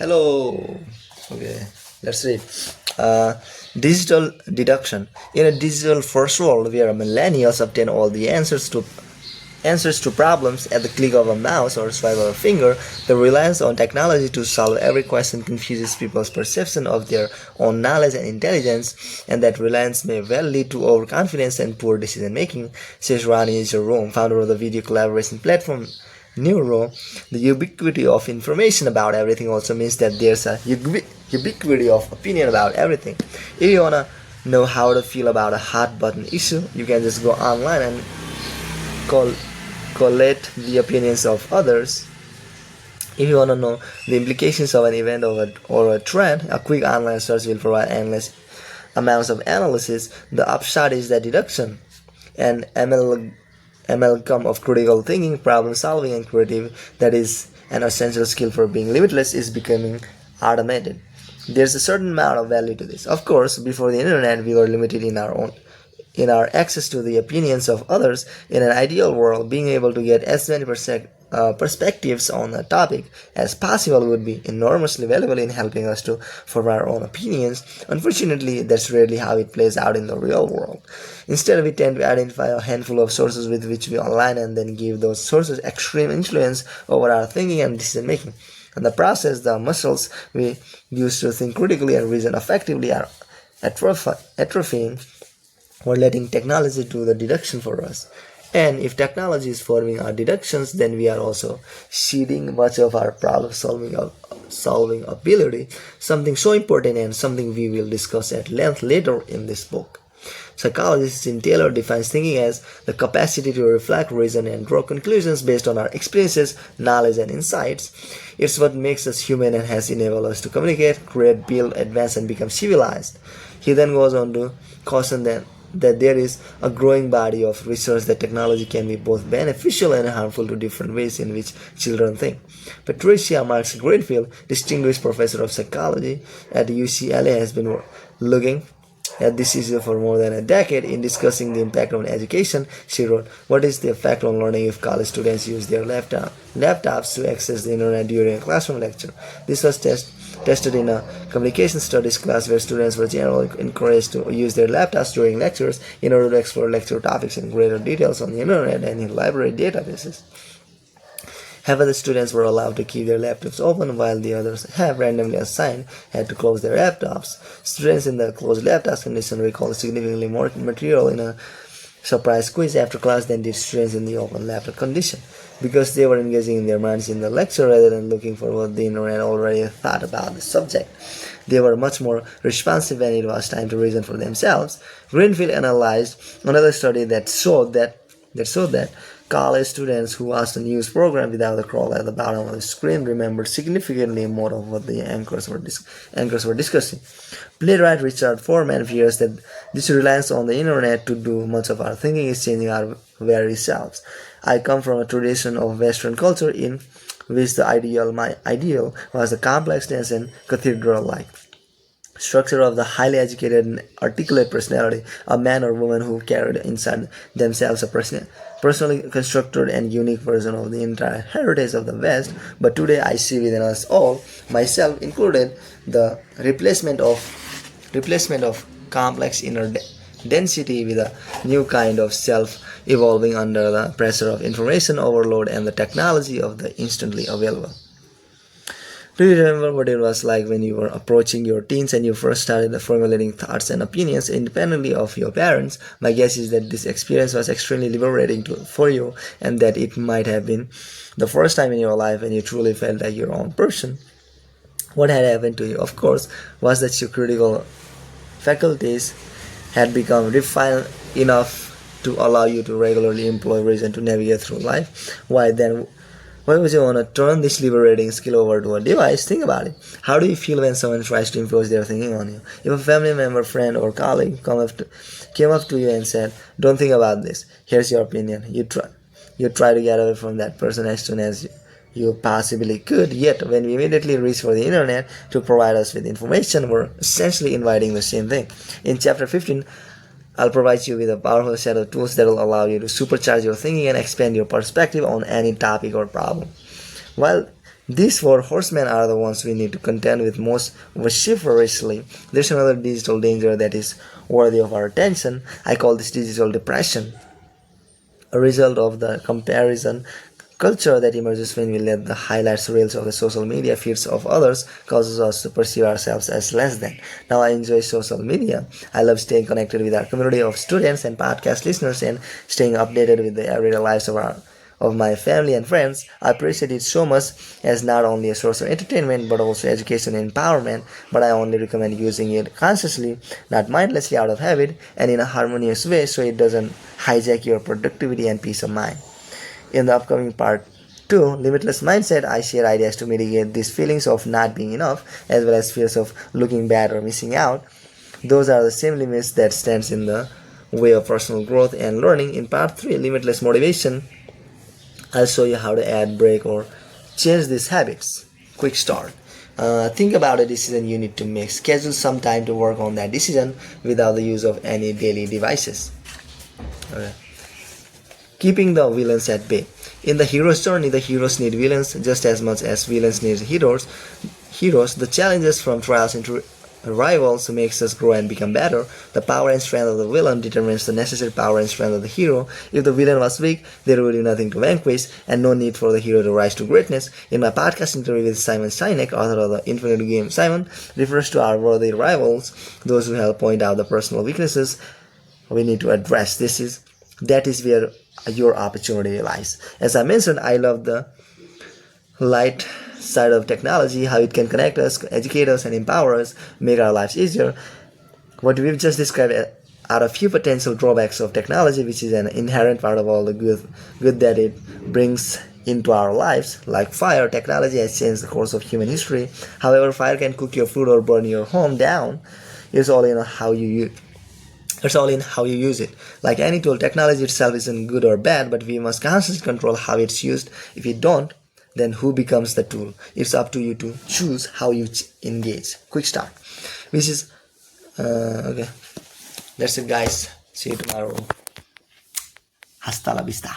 Hello. Okay, let's read. Digital deduction. In a digital first world where millennials obtain all the answers to problems at the click of a mouse or swipe of a finger, the reliance on technology to solve every question confuses people's perception of their own knowledge and intelligence, and that reliance may well lead to overconfidence and poor decision making, says Rani Jerome, founder of the video collaboration platform Neuro. The ubiquity of information about everything also means that there's a ubiquity of opinion about everything. If you wanna know how to feel about a hot button issue, you can just go online and call collate the opinions of others. If you want to know the implications of an event or a trend, a quick online search will provide endless amounts of analysis. The upshot is that deduction and amalgam of critical thinking, problem solving, and creative that is an essential skill for being limitless is becoming automated. There's a certain amount of value to this. Of course, before the internet, we were limited in our access to the opinions of others. In an ideal world, being able to get as many perspectives on a topic as possible would be enormously valuable in helping us to form our own opinions. Unfortunately, that's rarely how it plays out in the real world. Instead, we tend to identify a handful of sources with which we align and then give those sources extreme influence over our thinking and decision making. In the process, the muscles we use to think critically and reason effectively are atrophying. We're letting technology do the deduction for us. And if technology is forming our deductions, then we are also ceding much of our problem solving ability, something so important and something we will discuss at length later in this book. Psychologist Tim Taylor defines thinking as the capacity to reflect, reason, and draw conclusions based on our experiences, knowledge, and insights. It's what makes us human and has enabled us to communicate, create, build, advance, and become civilized. He then goes on to caution that there is a growing body of research that technology can be both beneficial and harmful to different ways in which children think. Patricia Marks Greenfield, distinguished professor of psychology at UCLA, has been looking at this issue for more than a decade. In discussing the impact on education, she wrote, "What is the effect on learning if college students use their laptops to access the internet during a classroom lecture?" This was tested in a communication studies class where students were generally encouraged to use their laptops during lectures in order to explore lecture topics in greater details on the internet and in library databases. Half of the students were allowed to keep their laptops open, while the others, half randomly assigned, had to close their laptops. Students in the closed laptops condition recalled significantly more material in a surprise quiz after class than did students in the open laptop condition, because they were engaging in their minds in the lecture rather than looking for what the internet already thought about the subject. They were much more responsive when it was time to reason for themselves. Greenfield analyzed another study that showed that college students who watched a news program without the scroll at the bottom of the screen remembered significantly more of what the anchors were discussing. Playwright Richard Foreman fears that this reliance on the internet to do much of our thinking is changing our very selves. "I come from a tradition of Western culture in which my ideal was the complex, dense, and cathedral-like structure of the highly educated and articulate personality, a man or woman who carried inside themselves a personally constructed and unique version of the entire heritage of the West. But today I see within us all, myself included, the replacement of complex inner density with a new kind of self evolving under the pressure of information overload and the technology of the instantly available." Do you remember what it was like when you were approaching your teens and you first started formulating thoughts and opinions independently of your parents? My guess is that this experience was extremely liberating for you, and that it might have been the first time in your life when you truly felt like your own person. What had happened to you, of course, was that your critical faculties had become refined enough to allow you to regularly employ reason to navigate through life. Why would you want to turn this liberating skill over to a device? Think about it. How do you feel when someone tries to impose their thinking on you? If a family member, friend, or colleague came up to you and said, "Don't think about this. Here's your opinion." You try to get away from that person as soon as you possibly could. Yet, when we immediately reach for the internet to provide us with information, we're essentially inviting the same thing. In chapter 15, I'll provide you with a powerful set of tools that will allow you to supercharge your thinking and expand your perspective on any topic or problem. While These four horsemen are the ones we need to contend with most vociferously. There's another digital danger that is worthy of our attention. I call this digital depression, a result of the comparison culture that emerges when we let the highlights reels of the social media feeds of others causes us to perceive ourselves as less than. Now I enjoy social media. I love staying connected with our community of students and podcast listeners and staying updated with the everyday lives of my family and friends. I appreciate it so much as not only a source of entertainment but also education and empowerment, but I only recommend using it consciously, not mindlessly out of habit, and in a harmonious way so it doesn't hijack your productivity and peace of mind. In the upcoming part 2, Limitless Mindset, I share ideas to mitigate these feelings of not being enough as well as fears of looking bad or missing out. Those are the same limits that stands in the way of personal growth and learning. In part 3, Limitless Motivation, I'll show you how to add, break, or change these habits. Quick start. Think about a decision you need to make. Schedule some time to work on that decision without the use of any daily devices. Okay. Keeping the villains at bay. In the hero's journey, the heroes need villains just as much as villains need heroes. The challenges from trials into rivals makes us grow and become better. The power and strength of the villain determines the necessary power and strength of the hero. If the villain was weak, there would be nothing to vanquish and no need for the hero to rise to greatness. In my podcast interview with Simon Sinek, author of The Infinite Game, Simon refers to our worthy rivals, those who help point out the personal weaknesses we need to address. That is where your opportunity lies. As I mentioned, I love the light side of technology, how it can connect us, educate us, and empower us, make our lives easier. What we've just described are a few potential drawbacks of technology, which is an inherent part of all the good that it brings into our lives. Like fire, technology has changed the course of human history. However, fire can cook your food or burn your home down. It's all in how you use. It's all in how you use it. Like any tool, technology itself isn't good or bad, but we must consciously control how it's used. If we don't, then who becomes the tool? It's up to you to choose how you engage. Quick start. Which is, okay. That's it, guys. See you tomorrow. Hasta la vista.